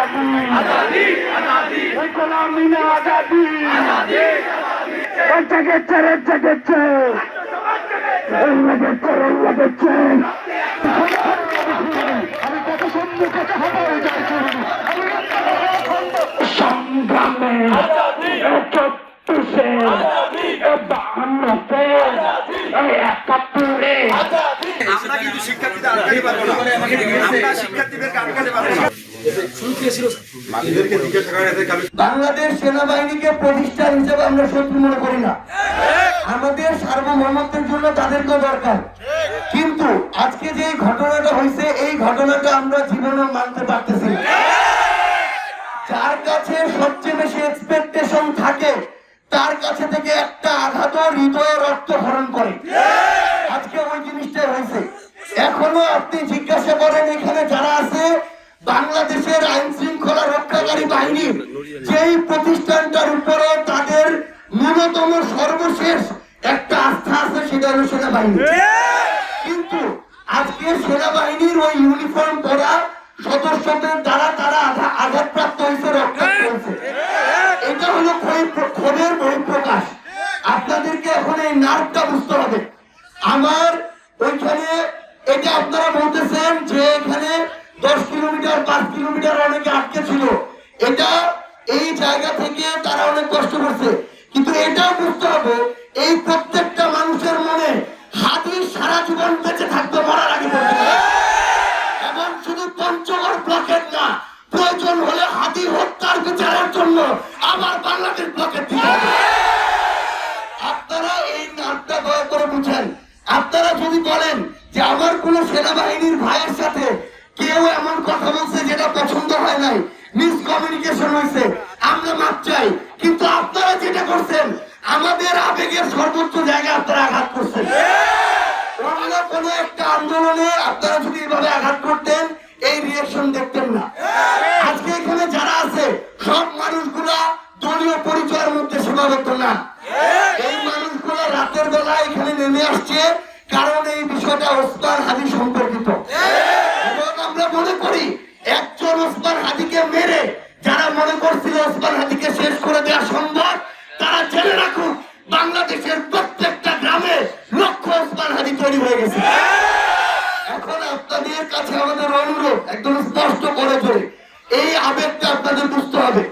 आजादी आजादी गुलामी में आजादी সংগ্রামে চব্বিশে বাহান্নতে একাত্তরে আমরা কিন্তু শিক্ষার্থীদের আটকাতে পারবো না। আমরা শিক্ষার্থীদেরকে আটকাতে পারবো না। বাংলাদেশ সেনাবাহিনীকে প্রতিষ্ঠান হিসেবে আমরা শত্রু মনে করি না। আমাদের সার্বভৌমত্বের জন্য তাদেরকেও দরকার, কিন্তু আজকে যে ঘটনাটা হয়েছে এই ঘটনাটা আমরা জীবনে মানতে পারতেছি না। যার কাছে সবচেয়ে বেশি এক্সপেকটেশন থাকে তার কাছে থেকে একটা আঘাত হৃদয়ে রক্ত হরণ করে। আজকে ওই জিনিসটাই হয়েছে। এখনো আপনি জিজ্ঞাসা করেন এখানে যারা আছে বাংলাদেশের আইন শৃঙ্খলা রক্ষাকারী বাহিনীর যেই প্রতিষ্ঠানটার উপরে তাদের ন্যূনতম সর্বশেষ একটা আস্থা আছে সেটা হলো সেনাবাহিনী। কিন্তু আজকে সেনাবাহিনীর ওই ইউনিফর্ম পরা সদস্যদের দ্বারা তারা আঘাতপ্রাপ্ত হয়েছে, রক্ষাপ্ত হয়েছে। এটা হলো ক্ষোভের বহিঃপ্রকাশ। আপনাদেরকে এখন এই নার্ভটা বুঝতে হবে। আমার ওইখানে এটা আপনারা বলতেছেন যে এখানে 10 কিলোমিটার 5 কিলোমিটার অনেকে আটকে ছিল, এটা এই জায়গা থেকে তারা অনেক কষ্ট করছে, কিন্তু এটাও বুঝতে হবে এই প্রত্যেকটা মানুষের মনে হাদি সারা জীবন বেঁচে থাকতে মরার আগে পর্যন্ত। এবং শুধু পঞ্চগড় ব্লকের না, প্রয়োজন হলে হাদি হত্যার বিচারের জন্য আবার বাংলাদেশ ব্লকের দিতে হবে। আপনারা এই নামটা দয়া করে বুঝেন। আপনারা যদি বলেন যে আমার কোন সেনাবাহিনীর ভাইয়ের সাথে কেউ এমন কথা বলছে যেটা পছন্দ হয় নাই, মিসকমিউনিকেশন হয়েছে, আমরা মাপ চাই, কিন্তু আপনারা যেটা করছেন আমাদের আবেগের সর্বোচ্চ জায়গায় আপনারা আঘাত করছেন। অন্য কোনো একটা আন্দোলনে আপনারা যদি এভাবে আঘাত করতেন এই রিঅ্যাকশন দেখতেন না। আজকে এখানে যারা আছে সব মানুষগুলা দলীয় পরিচয়ের মধ্যে সীমাবদ্ধ না। এই মানুষগুলো রাতের বেলা এখানে নেমে আসছে কারণ এই বিষয়টা ওসমান হাদি সম্পর্কিত। এবং আমরা মনে করি একজন ওসমান হাদিকে মেরে যারা মনে করছিল ওসমান হাদিকে শেষ করে দেওয়া সম্ভব, তারা জেনে রাখুন বাংলাদেশের প্রত্যেকটা গ্রামে লক্ষ ওসমান হাদি তৈরি হয়ে গেছে। এখন আপনাদের কাছে আমাদের অনুরোধ একদম স্পষ্ট করে ধরে এই আবেগটা আপনাদের বুঝতে হবে।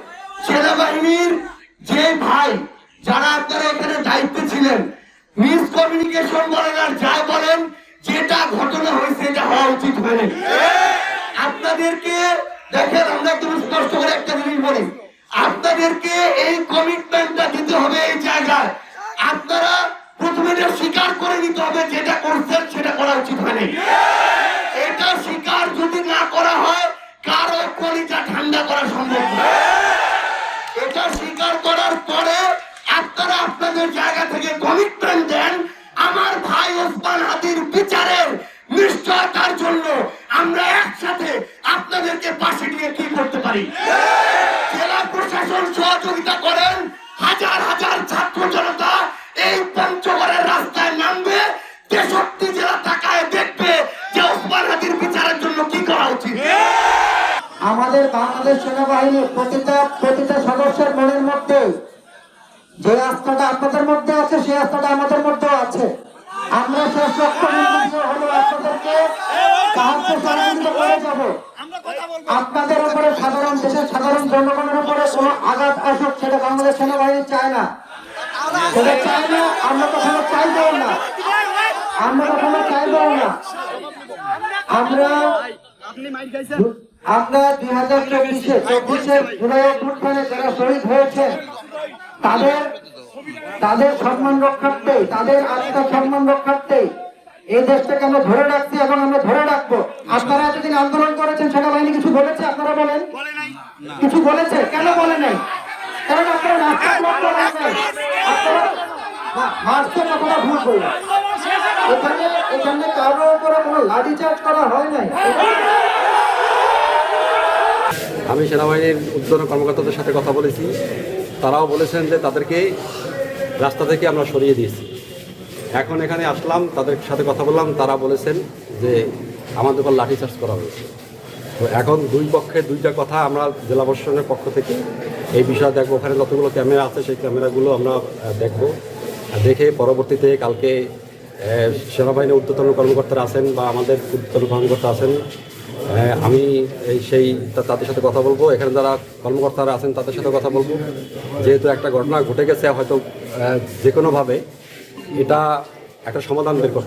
সেনাবাহিনীর যে ভাই যারা আপনারা এখানে দায়িত্বে ছিলেন, মিসকমিউনিকেশন বলেন আর যাই বলেন, যেটা ঘটনা হয়েছে এটা হওয়া উচিত হয়নি। আপনাদেরকে দেখেন, আমরা একদম স্পষ্ট করে একটা জিনিস বলি, আপনাদেরকে এই কমিটমেন্টটা দিতে হবে এই জায়গায়। আপনারা প্রথমে এটা স্বীকার করে নিতে হবে যেটা করছেন সেটা করা উচিত হয়নি। এটা স্বীকার যদি না করা হয় কারো কলিজা ঠান্ডা করা সম্ভব না। এটা স্বীকার করার পরে আপনারা আপনাদের জায়গা থেকে কমিটমেন্ট দেন আমার ভাই ওসমান হাদির বিচারের নিশ্চয়তার জন্য আমরা একসাথে আপনাদেরকে পাশে নিয়ে কি করতে পারি। জেলা প্রশাসন সহযোগিতা করেন, হাজার হাজার ছাত্র জনতা এই পঞ্চগড়ের রাস্তায় নামবে, 63 জেলা তাকায় দেখবে যে ওসমান হাদির বিচারের জন্য কি করা উচিত। আমাদের বাংলাদেশ সেনাবাহিনীর প্রতিটা সদস্যের মনের মধ্যে যে আস্থাটা আপনাদের মধ্যে আছে সেই আস্থাটা আমাদের মধ্যেও আছে। আমরা শেষ লক্ষ্য হলো আপনাদেরকে সাহায্য সহযোগিতা করে যাব। আপনাদের উপরে সাধারণ দেশের সাধারণ জনগণের উপরে কোনো আঘাত আসুক সেটা বাংলাদেশ সেনাবাহিনী চায় না, সেটা চায় না। আমরা কখনো চাইবও না, আমরা কখনো চাইবও না। আমরা 2024 জুলাই অভ্যুত্থানে যারা শহীদ হয়েছে তাদের সম্মান রক্ষার্থে, তাদের আত্মার সম্মান রক্ষার্থে এই দেশটাকে আমরা ধরে রাখছি এবং আমরা ধরে রাখবো। আপনারা এতদিন আন্দোলন করেছেন, সেনাবাহিনী কিছু বলেছে? আপনারা বলেন, কিছু বলেছে? কেন বলে নাই? কারণ আপনারা মার্চের কথাটা ভুল করলেন। এখানে কারোর উপরে কোনো লাঠিচার্জ করা হয় নাই। আমি সেনাবাহিনীর ঊর্ধ্বতন কর্মকর্তাদের সাথে কথা বলেছি, তারাও বলেছেন যে তাদেরকে রাস্তা থেকে আমরা সরিয়ে দিয়েছি। এখন এখানে আসলাম, তাদের সাথে কথা বললাম, তারা বলেছেন যে আমাদের উপর লাঠিচার্জ করা হয়েছে। তো এখন দুই পক্ষের দুইটা কথা আমরা জেলা প্রশাসনের পক্ষ থেকে এই বিষয়ে দেখবো। ওখানে যতগুলো ক্যামেরা আছে সেই ক্যামেরাগুলো আমরা দেখব, দেখে পরবর্তীতে কালকে সেনাবাহিনীর ঊর্ধ্বতন কর্মকর্তারা আছেন বা আমাদের ঊর্ধ্বতন কর্মকর্তা আছেন, আমি তাদের সাথে কথা বলবো। এখানে যারা কর্মকর্তারা আছেন তাদের সাথে কথা বলবো। যেহেতু একটা ঘটনা ঘটে গেছে, হয়তো যে কোনোভাবে এটা একটা সমাধান বের করতে